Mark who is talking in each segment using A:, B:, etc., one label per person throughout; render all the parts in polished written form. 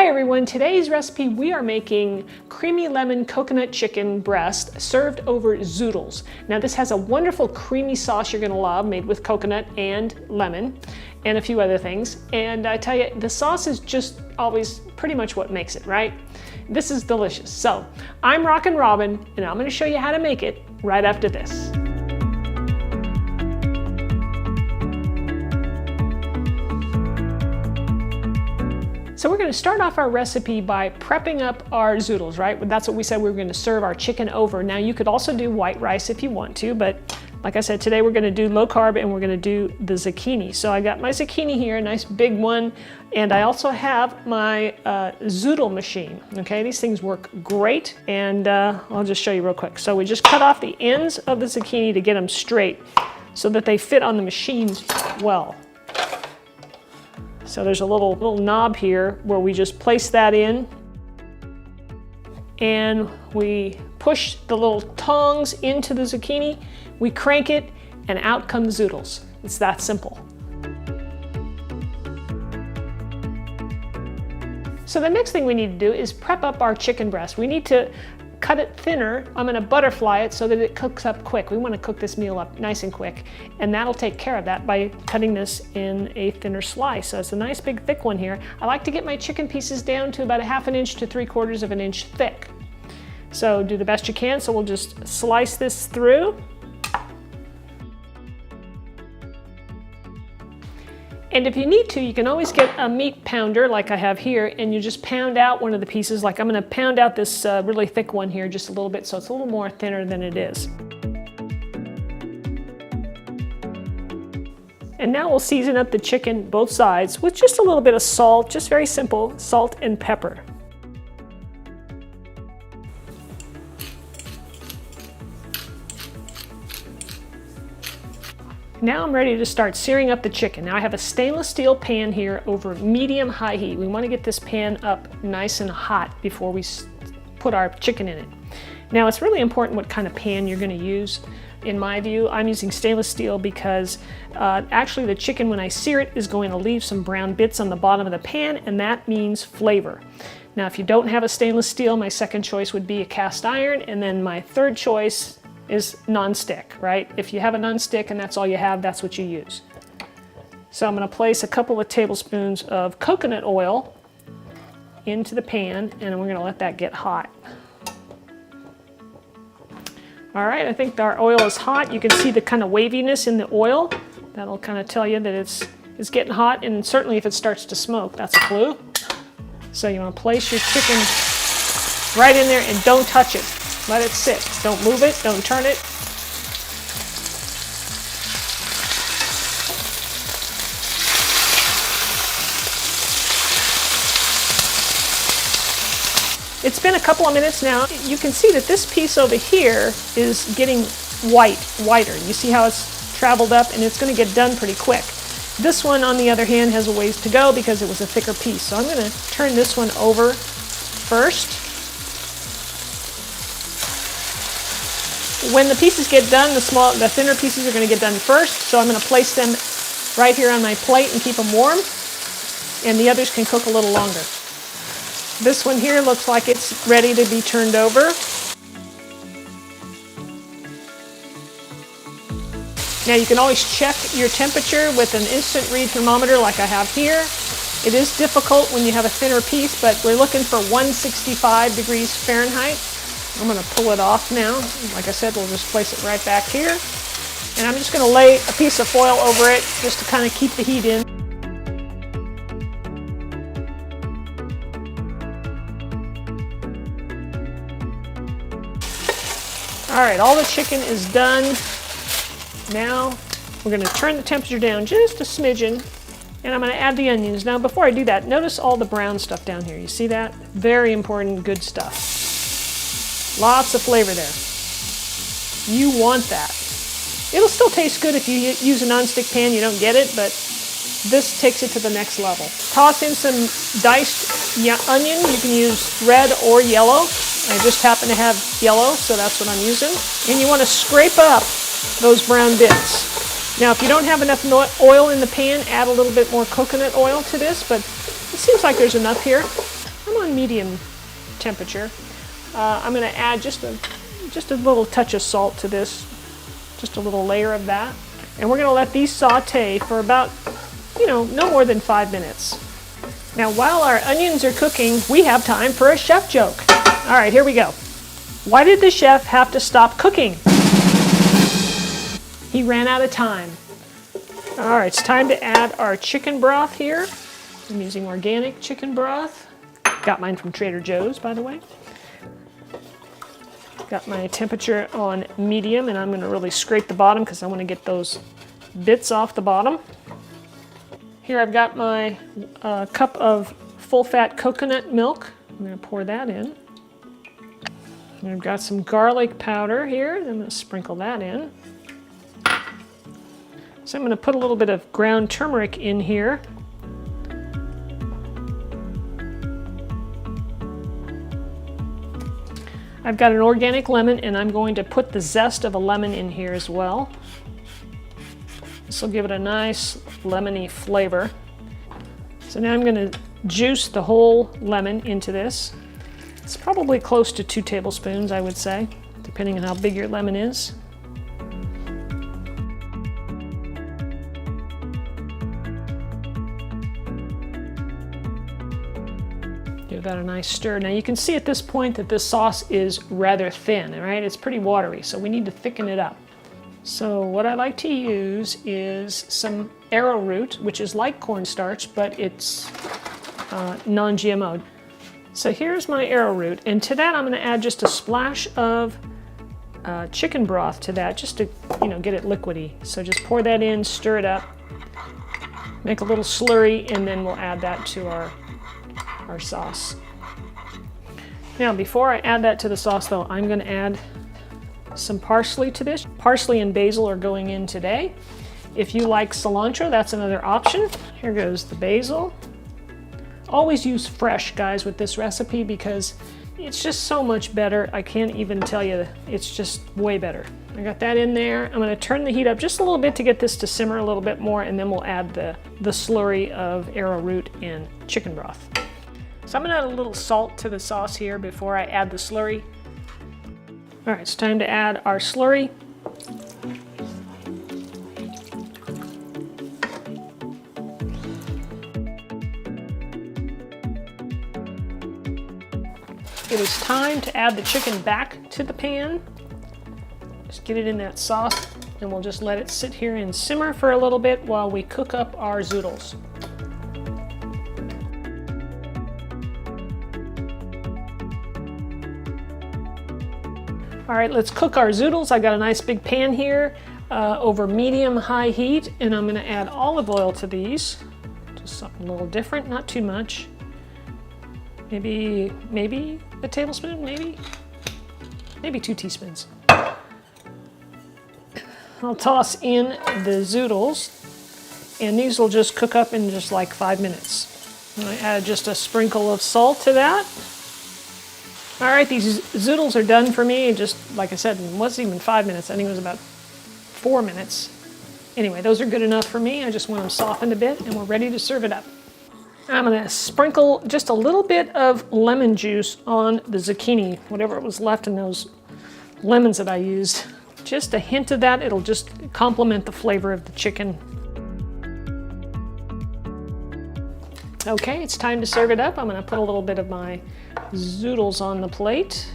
A: Hi everyone, today's recipe we are making creamy lemon coconut chicken breast served over Zoodles. Now this has a wonderful creamy sauce you're gonna love, made with coconut and lemon and a few other things. And I tell you, the sauce is just always pretty much what makes it, right? This is delicious. So I'm Rockin' Robin and I'm gonna show you how to make it right after this. So we're going to start off our recipe by prepping up our Zoodles, right? That's what we said we were going to serve our chicken over. Now you could also do white rice if you want to, but like I said, today we're going to do low carb and we're going to do the zucchini. So I got my zucchini here, a nice big one, and I also have my Zoodle machine. Okay, these things work great, and I'll just show you real quick. So we just cut off the ends of the zucchini to get them straight so that they fit on the machines well. So there's a little knob here where we just place that in and we push the little tongs into the zucchini, we crank it, and out come the Zoodles. It's that simple. So the next thing we need to do is prep up our chicken breast. We need to cut it thinner. I'm going to butterfly it so that it cooks up quick. We want to cook this meal up nice and quick, and that'll take care of that by cutting this in a thinner slice. So it's a nice big thick one here. I like to get my chicken pieces down to about 1/2 inch to 3/4 of an inch thick. So do the best you can. So we'll just slice this through. And if you need to, you can always get a meat pounder like I have here, and you just pound out one of the pieces. Like I'm going to pound out this really thick one here just a little bit, so it's a little more thinner than it is. And now we'll season up the chicken both sides with just a little bit of salt, just very simple, salt and pepper. Now I'm ready to start searing up the chicken. Now I have a stainless steel pan here over medium-high heat. We want to get this pan up nice and hot before we put our chicken in it. Now it's really important what kind of pan you're going to use. In my view, I'm using stainless steel because actually the chicken, when I sear it, is going to leave some brown bits on the bottom of the pan, and that means flavor. Now if you don't have a stainless steel, my second choice would be a cast iron, and then my third choice is non-stick, right? If you have a non-stick and that's all you have, that's what you use. So I'm going to place a couple of tablespoons of coconut oil into the pan, and we're going to let that get hot. All right, I think our oil is hot. You can see the kind of waviness in the oil. That'll kind of tell you that it's getting hot, and certainly if it starts to smoke, that's a clue. So you want to place your chicken right in there and don't touch it. Let it sit. Don't move it, don't turn it. It's been a couple of minutes now. You can see that this piece over here is getting whiter. You see how it's traveled up, and it's going to get done pretty quick. This one, on the other hand, has a ways to go because it was a thicker piece. So I'm going to turn this one over first. When the pieces get done, the thinner pieces are going to get done first, so I'm going to place them right here on my plate and keep them warm, and the others can cook a little longer. This one here looks like it's ready to be turned over. Now you can always check your temperature with an instant read thermometer like I have here. It is difficult when you have a thinner piece, but we're looking for 165 degrees Fahrenheit. I'm going to pull it off now. Like I said, we'll just place it right back here. And I'm just going to lay a piece of foil over it just to kind of keep the heat in. All right, all the chicken is done. Now we're going to turn the temperature down just a smidgen, and I'm going to add the onions. Now before I do that, notice all the brown stuff down here. You see that? Very important, good stuff. Lots of flavor there. You want that. It'll still taste good if you use a non-stick pan, you don't get it, but this takes it to the next level. Toss in some diced onion. You can use red or yellow. I just happen to have yellow, so that's what I'm using. And you want to scrape up those brown bits. Now, if you don't have enough oil in the pan, add a little bit more coconut oil to this, but it seems like there's enough here. I'm on medium temperature. I'm going to add just a little touch of salt to this, just a little layer of that. And we're going to let these saute for about, no more than 5 minutes. Now, while our onions are cooking, we have time for a chef joke. All right, here we go. Why did the chef have to stop cooking? He ran out of time. All right, it's time to add our chicken broth here. I'm using organic chicken broth. Got mine from Trader Joe's, by the way. Got my temperature on medium, and I'm going to really scrape the bottom because I want to get those bits off the bottom. Here I've got my cup of full-fat coconut milk. I'm going to pour that in. And I've got some garlic powder here. I'm going to sprinkle that in. So I'm going to put a little bit of ground turmeric in here. I've got an organic lemon, and I'm going to put the zest of a lemon in here as well. This will give it a nice lemony flavor. So now I'm going to juice the whole lemon into this. It's probably close to 2 tablespoons, I would say, depending on how big your lemon is. Give that a nice stir. Now you can see at this point that this sauce is rather thin, right? It's pretty watery, so we need to thicken it up. So what I like to use is some arrowroot, which is like cornstarch, but it's non-GMO. So here's my arrowroot, and to that I'm going to add just a splash of chicken broth to that, just to get it liquidy. So just pour that in, stir it up, make a little slurry, and then we'll add that to our sauce. Now before I add that to the sauce though, I'm going to add some parsley to this. Parsley and basil are going in today. If you like cilantro, that's another option. Here goes the basil. Always use fresh, guys, with this recipe because it's just so much better. I can't even tell you, it's just way better. I got that in there. I'm going to turn the heat up just a little bit to get this to simmer a little bit more, and then we'll add the slurry of arrowroot and chicken broth. So I'm going to add a little salt to the sauce here before I add the slurry. All right, it's time to add our slurry. It is time to add the chicken back to the pan. Just get it in that sauce, and we'll just let it sit here and simmer for a little bit while we cook up our zoodles. All right, let's cook our zoodles. I got a nice big pan here over medium-high heat, and I'm gonna add olive oil to these. Just something a little different, not too much. Maybe a tablespoon, maybe 2 teaspoons. I'll toss in the zoodles, and these will just cook up in just like 5 minutes. I'm gonna add just a sprinkle of salt to that. All right, these zoodles are done for me. Just like I said, it wasn't even 5 minutes. I think it was about 4 minutes. Anyway, those are good enough for me. I just want them softened a bit, and we're ready to serve it up. I'm gonna sprinkle just a little bit of lemon juice on the zucchini, whatever was left in those lemons that I used. Just a hint of that, it'll just complement the flavor of the chicken. Okay, it's time to serve it up. I'm gonna put a little bit of my zoodles on the plate.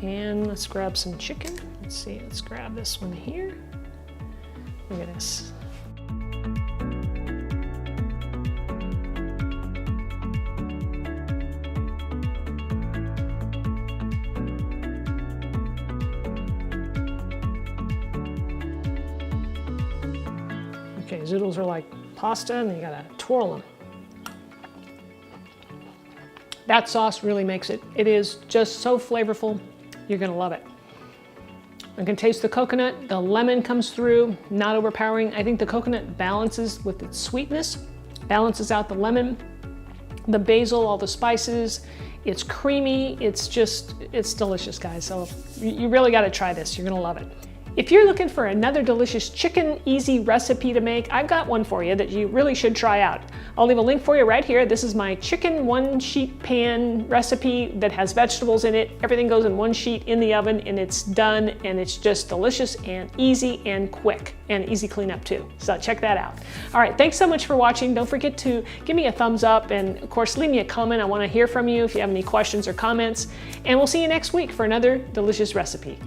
A: And let's grab some chicken. Let's see, let's grab this one here. Look at this. Okay, zoodles are like pasta, and you gotta twirl them. That sauce really makes it. It is just so flavorful. You're gonna love it. I can taste the coconut, the lemon comes through, not overpowering. I think the coconut balances with its sweetness, balances out the lemon, the basil, all the spices. It's creamy, it's delicious, guys. So you really gotta try this, you're gonna love it. If you're looking for another delicious chicken easy recipe to make, I've got one for you that you really should try out. I'll leave a link for you right here. This is my chicken one sheet pan recipe that has vegetables in it. Everything goes in one sheet in the oven and it's done, and it's just delicious and easy and quick and easy cleanup too. So check that out. All right, thanks so much for watching. Don't forget to give me a thumbs up and of course leave me a comment. I want to hear from you if you have any questions or comments, and we'll see you next week for another delicious recipe.